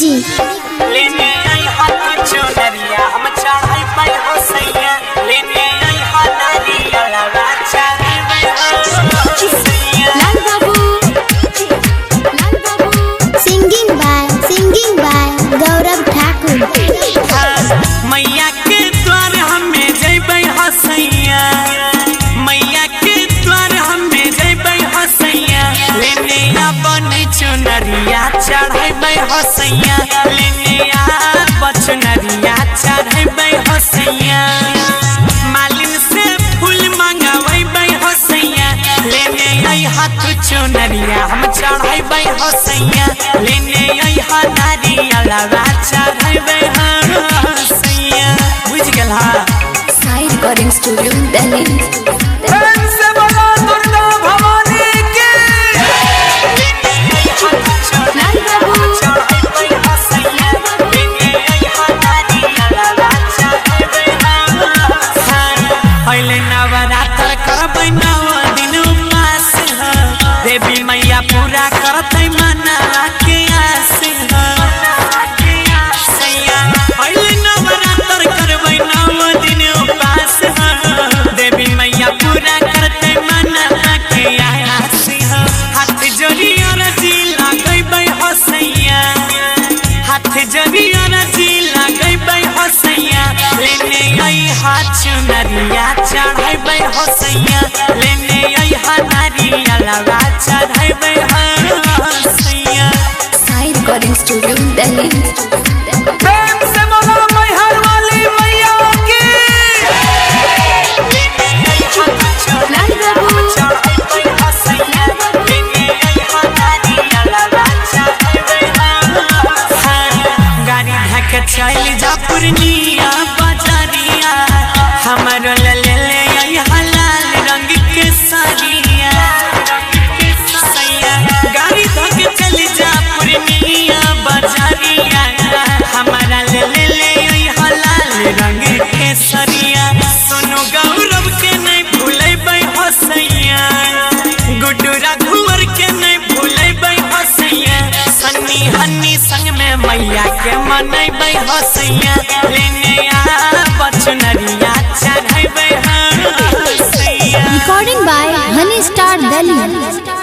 जी। लेने आई हाथ चुनरिया हम चढ़ाई पे हो सैया, लेने आई हाथ नारिया लगा चढ़ाई पे हो सैया। लाल बाबू सिंगिंग बाय गौरव ठाकुर। मैया के द्वार हमें जइबै हो सैया, मैया के द्वार हमें जइबै हो सैया, लेने अपन चुनरिया चढ़ाई हो सैया, लेने चुनरिया चढ़ाई हो सैया। मालिन से फूल मंगाबै हो सैया, लेने आई हाथ चुनरिया हम चढ़ाई हो सैया, लेने आई हाथ नारिया लगा चढ़ाई हो सैया। बुझ गेल हा साई रिकॉर्डिंग स्टूडियो दिल्ली। नवरात्र करबै 9 दिन उपास है, देवी मैया पूरा करतै मनवा के आस है सैया। पहले नवरात्र करबै 9 दिन उपास है, देवी मैया पूरा करतै मनवा के आस है। हाथ जोड़ी अरजी लगबै हो सैया, हाथ जोड़ी अरजी लगबै हो सैया, लेने आई हाथ चुनरिया चढ़ाई हो सैया, लेने आई हाथ नारिया लगा चढ़ाई हो सैया। साई रिकॉर्डिंग स्टूडियो दिल्ली। चल जा पूर्णिया बाजारिया, हमारो ले आई हलाल रंग के साड़िया सैया। गाड़ी धोके चल जा पूर्णिया बाजारिया, हमारा ले आई हलाल रंग के साड़िया। सोनू गौरव के नहीं भूलेबै हो सैया, गुड्डू राघुवर के नहीं भूलेबै हो सैया, सन्नी हन्नी संग में मैया के मनैबै हो सैया, लेने चुनरिया चढ़ाई हो सैया। Recording by Honey Star Delhi.